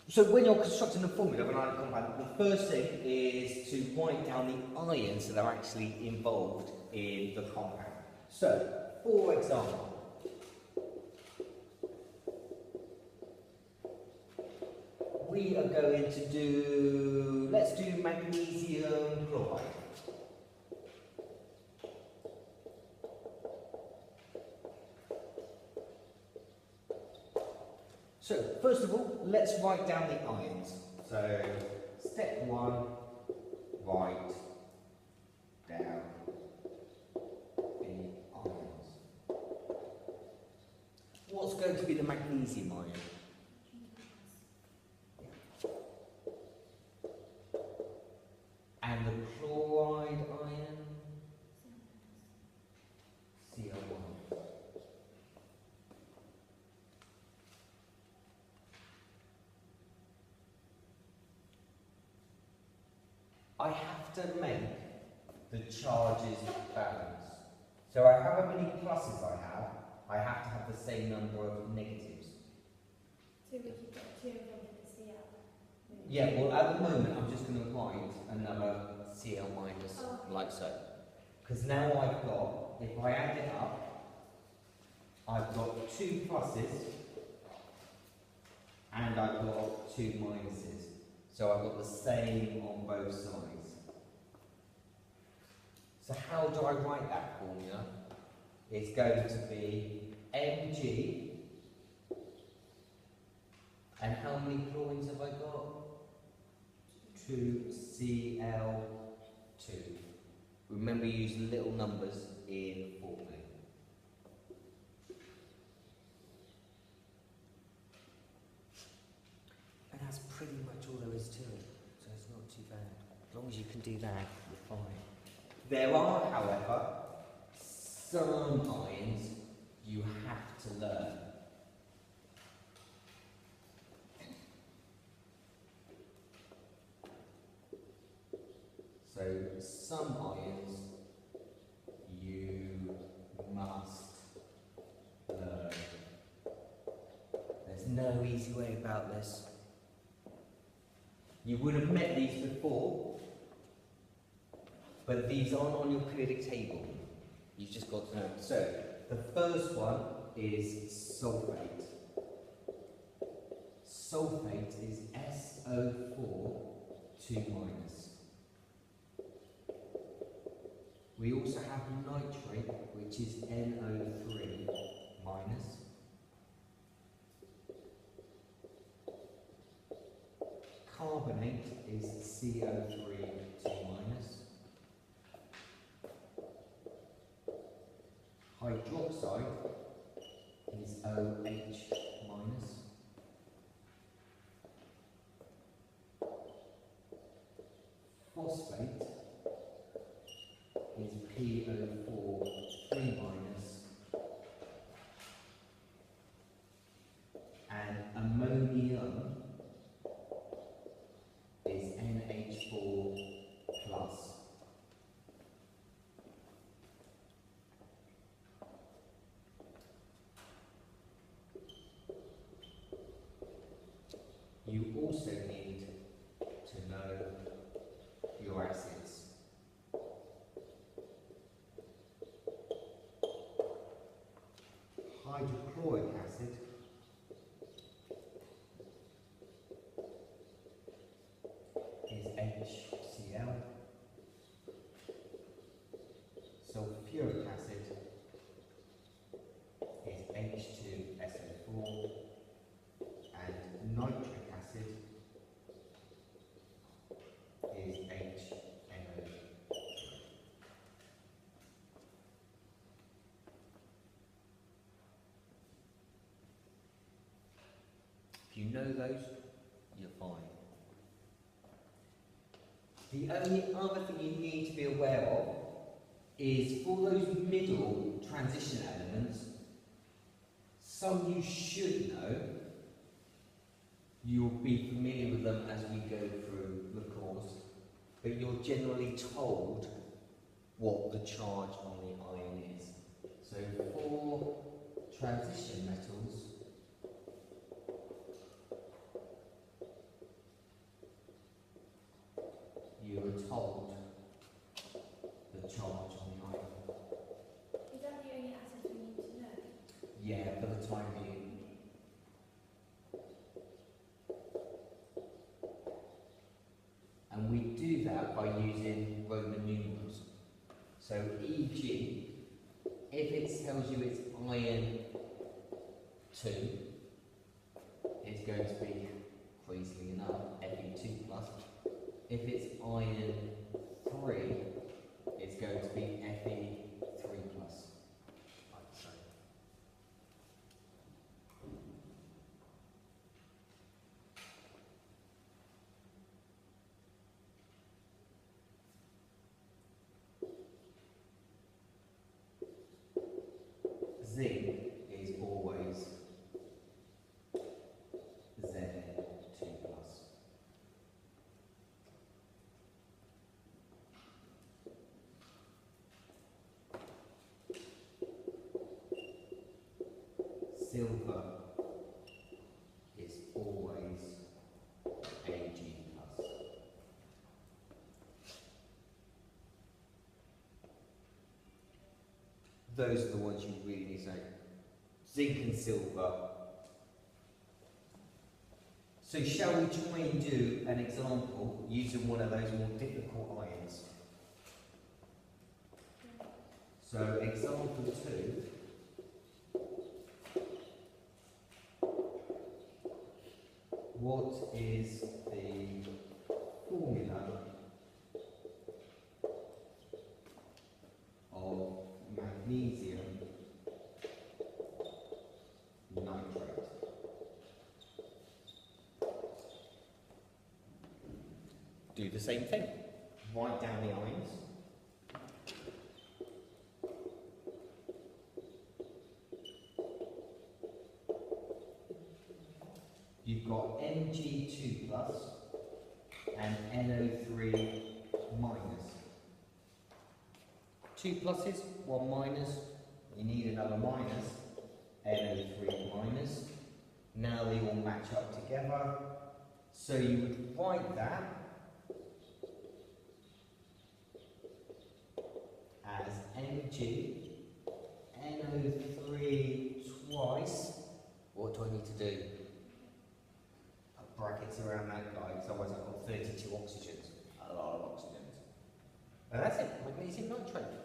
So when you're constructing the formula of an ionic compound, the first thing is to write down the ions that are actually involved in the compound. So, for example, we are going to do, let's do magnesium chloride. So, first of all, let's write down the ions. So, step one, write down the ions. What's going to be the magnesium ion? And the chloride ion? Cl1. I have to make the charges balance. So however many pluses I have to have the same number of negatives. So we could get 2 of them with the Cl. Yeah, well at the moment I'm just going to write another Cl minus, like so. Because now I've got, if I add it up, I've got 2 pluses and I've got 2 minuses. So I've got the same on both sides. So how do I write that formula? It's going to be Mg, and how many chlorines have I got? 2Cl2. Remember, use little numbers in formula. And that's pretty much all there is to it, so it's not too bad. As long as you can do that, you're fine. There are, however, some ions you have to learn. So, some ions you must learn. There's no easy way about this. You would have met these before, but these aren't on your periodic table. You've just got to know. So, the first one is sulfate. Sulfate is SO4 2 minus. We also have nitrate, which is NO3 minus. Carbonate is CO3 2 minus. Hydroxide is OH minus. Phosphate is PO4 3 minus. And ammonium is NH4 plus. You also need to know your acids. Hydrochloric acid is HCl. Sulfuric acid is H2SO4. And nitric acid is HNO. If you know those, you're fine. The only other thing you need to be aware of is for those middle transition elements, some you should know. You'll be familiar with them as we go through the course, but you're generally told what the charge on the ion is. So for transition metals, hold the charge on the ion. Is that the only acid we need to know? Yeah, for the time being. And we do that by using Roman numerals. So e.g., if it tells you it's iron 2, it's going to be, crazily enough, Fe2 plus. If it's iron 3, it's going to be Fe3 plus. Like so. Zinc is always Zn2 plus. Silver is always Ag plus. Those are the ones you really need to know. Zinc and silver. So shall we try and do an example using one of those more difficult ions? So example 2. What is the formula of magnesium nitrate? Do the same thing. Write down the ions. You've got Mg2 plus and NO3 minus. 2 pluses, 1 minus. You need another minus. NO3 minus. Now they all match up together. So you would write that as Mg, NO3 twice. What do I need to do? Put brackets around that guy, because otherwise I've got 32 oxygens. A lot of oxygens. And that's it, magnesium nitrate.